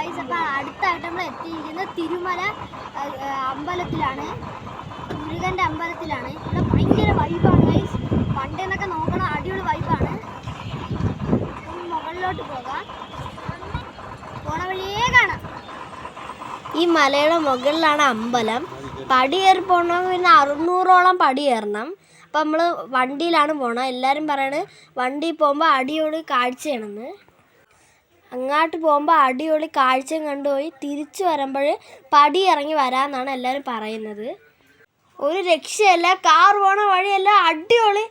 Guys. അപ്പോൾ അടുത്തായിട്ട് നമ്മൾ എത്തിയിരിക്കുന്നത് തിരുമല അമ്പലത്തിലാണ്, മുരുകൻ്റെ അമ്പലത്തിലാണ്. ഇവിടെ ഭയങ്കര വൈബാണ് ഗൈസ്. പണ്ടെന്നൊക്കെ നോക്കണം, അടിപൊളി വൈബാണ്. മുകളിലോട്ട് പോകാം, പോണ വഴിയേ കാണാം. ഈ മലയുടെ മുകളിലാണ് അമ്പലം. പടി കയറി പോകണമെങ്കിൽ പിന്നെ 600ഓളം പടി കയറണം. അപ്പം നമ്മൾ വണ്ടിയിലാണ് പോകണം. എല്ലാവരും പറയണത് വണ്ടിയിൽ പോകുമ്പോൾ അടിപൊളി കാഴ്ചയാണെന്ന്. അങ്ങോട്ട് പോകുമ്പോൾ അടിപൊളി കാഴ്ചയും കണ്ടുപോയി തിരിച്ചു വരുമ്പോൾ പടി ഇറങ്ങി വരാമെന്നാണ് എല്ലാവരും പറയുന്നത്. ഒരു രക്ഷയല്ല, കാർ പോണ വഴിയെല്ലാം അടിപൊളി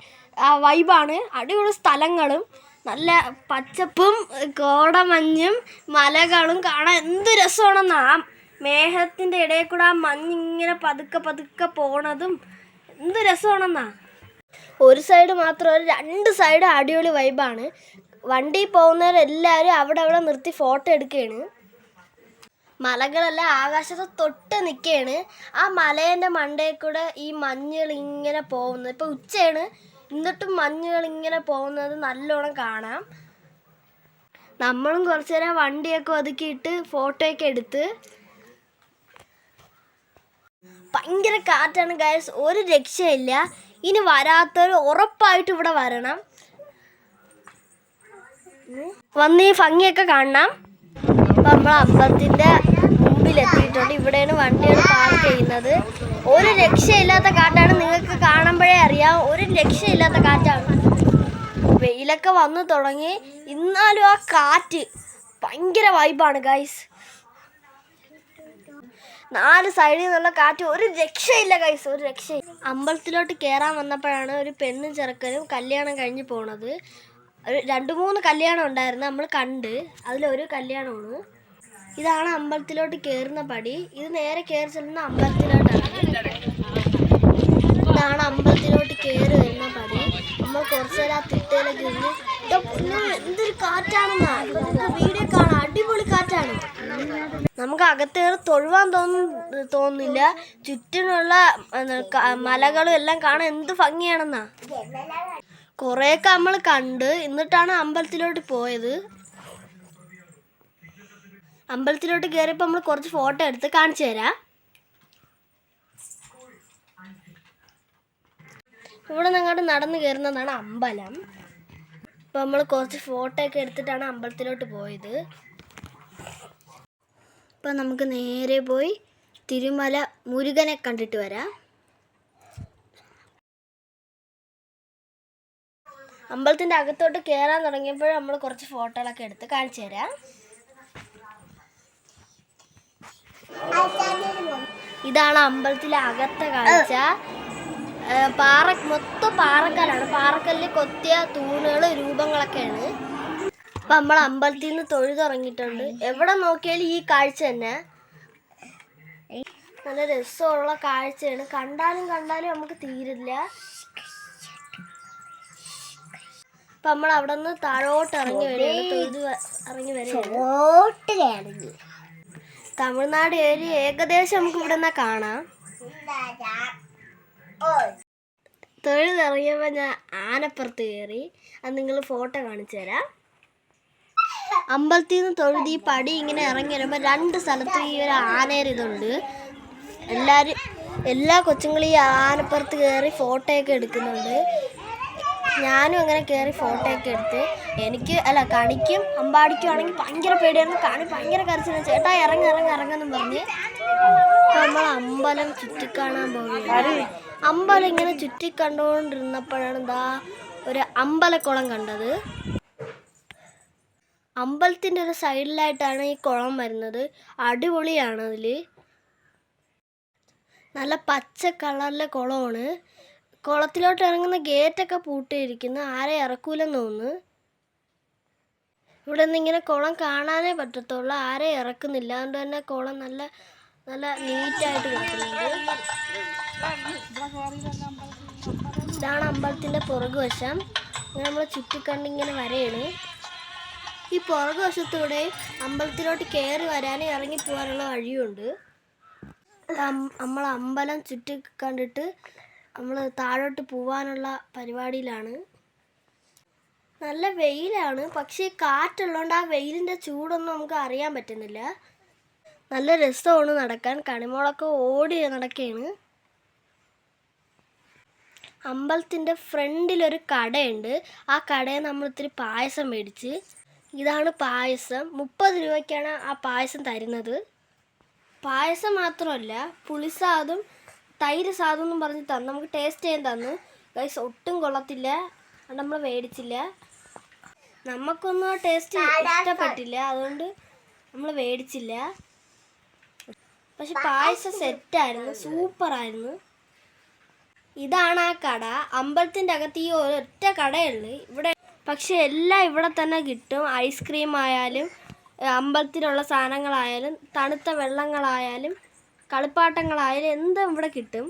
വൈബാണ്. അടിപൊളി സ്ഥലങ്ങളും നല്ല പച്ചപ്പും കോടമഞ്ഞും മലകളും കാണാൻ എന്ത് രസമാണെന്നാ. മേഘത്തിൻ്റെ ഇടയിൽ കൂടെ ആ മഞ്ഞിങ്ങനെ പതുക്കെ പതുക്കെ പോണതും എന്ത് രസമാണെന്നാ. ഒരു സൈഡ് മാത്രമല്ല, 2 സൈഡ് അടിപൊളി വൈബാണ്. വണ്ടിയിൽ പോകുന്നവരെല്ലാവരും അവിടെ നിർത്തി ഫോട്ടോ എടുക്കുകയാണ്. മലകളെല്ലാം ആകാശത്ത് തൊട്ട് നിൽക്കുകയാണ്. ആ മലേൻ്റെ മണ്ടയിൽ കൂടെ ഈ മഞ്ഞുകൾ ഇങ്ങനെ പോകുന്നത്. ഇപ്പോൾ ഉച്ചയാണ്, എന്നിട്ടും മഞ്ഞുകൾ ഇങ്ങനെ പോകുന്നത് നല്ലോണം കാണാം. നമ്മളും കുറച്ച് നേരം വണ്ടിയൊക്കെ ഒതുക്കിയിട്ട് ഫോട്ടോയൊക്കെ എടുത്ത്. ഭയങ്കര കാറ്റാണ് ഗൈസ്, ഒരു രക്ഷയില്ല. ഇനി വരാത്തവർ ഉറപ്പായിട്ട് ഇവിടെ വരണം, വന്ന് ഈ ഭംഗിയൊക്കെ കാണണം. അപ്പം നമ്മൾ അമ്പലത്തിൻ്റെ മുമ്പിലെത്തിയിട്ടുണ്ട്. ഇവിടെയാണ് വണ്ടികൾ പാർക്ക് ചെയ്യുന്നത്. ഒരു രക്ഷയില്ലാത്ത കാറ്റാണ്, നിങ്ങൾക്ക് കാണുമ്പോഴേ അറിയാം. ഒരു രക്ഷയില്ലാത്ത കാറ്റാണ്. വെയിലൊക്കെ വന്നു തുടങ്ങി, എന്നാലും ആ കാറ്റ് ഭയങ്കര വൈബാണ് ഗൈസ്. 4 സൈഡിൽ നിന്നുള്ള കാറ്റ് ഒരു രക്ഷയില്ല ഗൈസ്, ഒരു രക്ഷയില്ല. അമ്പലത്തിലോട്ട് കയറാൻ വന്നപ്പോഴാണ് ഒരു പെണ്ണും ചെറുക്കനും കല്യാണം കഴിഞ്ഞ് പോണത്. ഒരു 2-3 കല്യാണം ഉണ്ടായിരുന്നു, നമ്മൾ കണ്ട്. അതിലൊരു കല്യാണമാണ്. ഇതാണ് അമ്പലത്തിലോട്ട് കയറുന്ന പടി. ഇത് നേരെ കയറി ചെല്ലുന്ന അമ്പലത്തിലോട്ടാണ്. ഇതാണ് അമ്പലത്തിലോട്ട് കയറി വരുന്ന പടി. നമ്മൾ കുറച്ച് നേരം ആ തിട്ടയിലൊക്കെ ഇരുന്ന് എന്തൊരു കാറ്റാണെന്നാ. വീഡിയോ കാണാം, അടിപൊളി കാറ്റാണ്. നമുക്ക് അകത്ത് കയറി തൊഴുവാൻ തോന്നുന്നില്ല. ചുറ്റിനുള്ള മലകളും എല്ലാം കാണാൻ എന്ത് ഭംഗിയാണെന്നാ. കുറേയൊക്കെ നമ്മൾ കണ്ട്, എന്നിട്ടാണ് അമ്പലത്തിലോട്ട് പോയത്. അമ്പലത്തിലോട്ട് കയറിയപ്പോൾ നമ്മൾ കുറച്ച് ഫോട്ടോ എടുത്ത് കാണിച്ചു തരാം. ഇവിടെ നിങ്ങോട്ട് നടന്ന് കയറുന്നതാണ് അമ്പലം. അപ്പോൾ നമ്മൾ കുറച്ച് ഫോട്ടോ ഒക്കെ എടുത്തിട്ടാണ് അമ്പലത്തിലോട്ട് പോയത്. അപ്പോൾ നമുക്ക് നേരെ പോയി തിരുമല മുരുകനെ കണ്ടിട്ട് വരാം. അമ്പലത്തിൻ്റെ അകത്തോട്ട് കയറാൻ തുടങ്ങിയപ്പോൾ നമ്മൾ കുറച്ച് ഫോട്ടോകളൊക്കെ എടുത്ത് കാണിച്ചു തരാം. ഇതാണ് അമ്പലത്തിലെ അകത്തെ കാഴ്ച. മൊത്തം പാറക്കല്ലാണ്. പാറക്കല്ലിൽ കൊത്തിയ തൂണുകൾ രൂപങ്ങളൊക്കെയാണ്. അപ്പം നമ്മൾ അമ്പലത്തിൽ നിന്ന് തൊഴുതിറങ്ങിയിട്ടുണ്ട്. എവിടെ നോക്കിയാലും ഈ കാഴ്ച തന്നെ. നല്ല രസമുള്ള കാഴ്ചയാണ്. കണ്ടാലും നമുക്ക് തീരില്ല. അപ്പം നമ്മൾ അവിടെ നിന്ന് താഴോട്ട് ഇറങ്ങി വരികയാണ്. തമിഴ്നാട് ഏരിയ ഏകദേശം നമുക്ക് ഇവിടെ നിന്നാ കാണാം. തൊഴുതിറങ്ങിയപ്പോൾ ഞാൻ ആനപ്പുറത്ത് കയറി. അത് നിങ്ങൾ ഫോട്ടോ കാണിച്ചു തരാം. അമ്പലത്തിൽ നിന്ന് തൊഴുതി ഈ പടി ഇങ്ങനെ ഇറങ്ങി വരുമ്പോൾ 2 സ്ഥലത്ത് ഈ ഒരു ആനേരിതുണ്ട്. എല്ലാ കൊച്ചുങ്ങളും ഈ ആനപ്പുറത്ത് കയറി ഫോട്ടോയൊക്കെ എടുക്കുന്നുണ്ട്. ഞാനും അങ്ങനെ കയറി ഫോട്ടോയൊക്കെ എടുത്ത്. കണിക്കും അമ്പാടിക്കും ആണെങ്കിൽ ഭയങ്കര പേടിയായിരുന്നു. കണി ഭയങ്കര കരച്ചില്ല. ചേട്ടാ ഇറങ്ങെന്നും പറഞ്ഞ്. അപ്പോൾ നമ്മൾ അമ്പലം ചുറ്റിക്കാണാൻ പോകുകയാണ്. അമ്പലം ഇങ്ങനെ ചുറ്റിക്കണ്ടുകൊണ്ടിരുന്നപ്പോഴാണ് ഒരു അമ്പലക്കുളം കണ്ടത്. അമ്പലത്തിൻ്റെ ഒരു സൈഡിലായിട്ടാണ് ഈ കുളം വരുന്നത്. അടിപൊളിയാണ്. അതിൽ നല്ല പച്ച കളറിലെ കുളമാണ്. കുളത്തിലോട്ട് ഇറങ്ങുന്ന ഗേറ്റൊക്കെ പൂട്ടിയിരിക്കുന്നു. ആരെ ഇറക്കൂലെന്ന് തോന്നുന്നു. ഇവിടെ നിന്ന് ഇങ്ങനെ കുളം കാണാനേ പറ്റത്തുള്ളൂ, ആരെ ഇറക്കുന്നില്ല. അതുകൊണ്ട് തന്നെ കുളം നല്ല നീറ്റായിട്ട് കിടക്കുന്നുണ്ട്. ഇതാണ് അമ്പലത്തിൻ്റെ പുറകുവശം. നമ്മൾ ചുറ്റിക്കണ്ടിങ്ങനെ വരെയാണ്. ഈ പുറകുവശത്തൂടെ അമ്പലത്തിലോട്ട് കയറി വരാനും ഇറങ്ങി പോകാനുള്ള വഴിയുണ്ട്. നമ്മൾ അമ്പലം ചുറ്റി കണ്ടിട്ട് നമ്മൾ താഴോട്ട് പോവാനുള്ള പരിപാടിയിലാണ്. നല്ല വെയിലാണ്, പക്ഷേ കാറ്റുള്ളതുകൊണ്ട് ആ വെയിലിൻ്റെ ചൂടൊന്നും നമുക്ക് അറിയാൻ പറ്റുന്നില്ല. നല്ല രസമാണ് നടക്കാൻ. കണിമോളൊക്കെ ഓടി നടക്കുകയാണ്. അമ്പലത്തിൻ്റെ ഫ്രണ്ടിലൊരു കടയുണ്ട്. ആ കടയിൽ നമ്മൾ ഇത്തിരി പായസം മേടിച്ച്. ഇതാണ് പായസം. 30 രൂപയ്ക്കാണ് ആ പായസം തരുന്നത്. പായസം മാത്രമല്ല, പുളിസാദും തൈര് സാദം എന്നും പറഞ്ഞ് തന്നു. നമുക്ക് ടേസ്റ്റ് ചെയ്യാൻ തന്നു. ഗൈസ് ഒട്ടും കൊള്ളത്തില്ല, അത് നമ്മൾ മേടിച്ചില്ല. നമുക്കൊന്നും ആ ടേസ്റ്റ് ഇഷ്ടപ്പെട്ടില്ല, അതുകൊണ്ട് നമ്മൾ മേടിച്ചില്ല. പക്ഷെ പായസം സെറ്റായിരുന്നു, സൂപ്പറായിരുന്നു. ഇതാണ് ആ കട. അമ്പലത്തിൻ്റെ അകത്ത് ഈ ഒരൊറ്റ കടയുള്ളൂ ഇവിടെ. പക്ഷെ എല്ലാം ഇവിടെ തന്നെ കിട്ടും. ഐസ്ക്രീം ആയാലും അമ്പലത്തിലുള്ള സാധനങ്ങളായാലും തണുത്ത വെള്ളങ്ങളായാലും കളിപ്പാട്ടങ്ങളായാലും എന്തും ഇവിടെ കിട്ടും.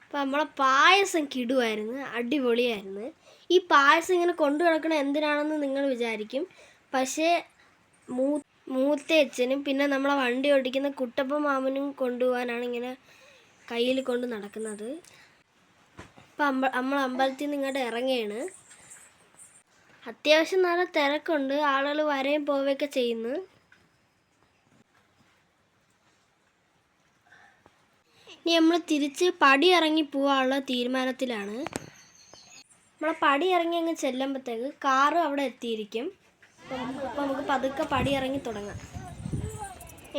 അപ്പം നമ്മളെ പായസം കിടുവായിരുന്നു, അടിപൊളിയായിരുന്നു. ഈ പായസം ഇങ്ങനെ കൊണ്ടു നടക്കണത് എന്തിനാണെന്ന് നിങ്ങൾ വിചാരിക്കും. പക്ഷേ മൂത്തച്ഛനും പിന്നെ നമ്മളെ വണ്ടി ഓടിക്കുന്ന കുട്ടപ്പ മാമനും കൊണ്ടുപോകാനാണ് ഇങ്ങനെ കയ്യിൽ കൊണ്ട് നടക്കുന്നത്. ഇപ്പം നമ്മൾ അമ്പലത്തിൽ നിന്ന് ഇങ്ങോട്ട് ഇറങ്ങുകയാണ്. അത്യാവശ്യം നല്ല തിരക്കുണ്ട്, ആളുകൾ വരെയും പോവുകയൊക്കെ ചെയ്യുന്നു. ഇനി നമ്മൾ തിരിച്ച് പടി ഇറങ്ങി പോകാനുള്ള തീരുമാനത്തിലാണ്. നമ്മളെ പടി ഇറങ്ങി അങ്ങ് ചെല്ലുമ്പോഴത്തേക്ക് കാറും അവിടെ എത്തിയിരിക്കും. അപ്പം നമുക്ക് പതുക്കെ പടി ഇറങ്ങി തുടങ്ങാം.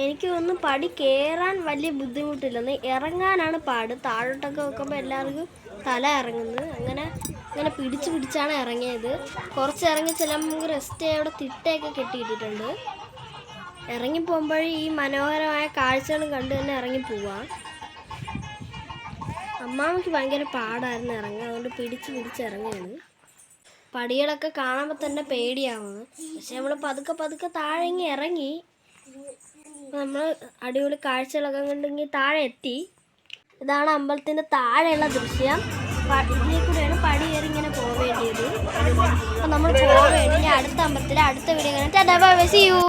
എനിക്ക് തോന്നുന്നു പടി കയറാൻ വലിയ ബുദ്ധിമുട്ടില്ലെന്ന്, ഇറങ്ങാനാണ് പാട്. താഴോട്ടൊക്കെ വെക്കുമ്പോൾ എല്ലാവർക്കും തല ഇറങ്ങുന്നത്. അങ്ങനെ പിടിച്ചാണ് ഇറങ്ങിയത്. കുറച്ച് ഇറങ്ങി ചെല്ലുമ്പോൾ നമുക്ക് റെസ്റ്റ് അവിടെ തിട്ടയൊക്കെ കെട്ടിയിട്ടിട്ടുണ്ട്. ഇറങ്ങിപ്പോകുമ്പോൾ ഈ മനോഹരമായ കാഴ്ചകളും കണ്ട് തന്നെ ഇറങ്ങി പോവാം. അമ്മാമ്മയ്ക്ക് ഭയങ്കര പാടായിരുന്നു ഇറങ്ങുക, അതുകൊണ്ട് പിടിച്ചിറങ്ങുകയാണ്. പടികളൊക്കെ കാണുമ്പോൾ തന്നെ പേടിയാവുന്നു. പക്ഷെ നമ്മൾ പതുക്കെ താഴെ ഇറങ്ങി. നമ്മൾ അടിപൊളി കാഴ്ചകളൊക്കെ കണ്ടെങ്കിൽ താഴെ എത്തി. ഇതാണ് അമ്പലത്തിൻ്റെ താഴെയുള്ള ദൃശ്യം. ഇതിലേ കൂടെയാണ് പടി കയറി ഇങ്ങനെ പോവേണ്ടിയത്. അപ്പം നമ്മൾ പോവേണ്ടി. ഇനി അടുത്ത അമ്പലത്തിലെ അടുത്ത വീഡിയോ കാണാൻ. Tata bye bye, see U.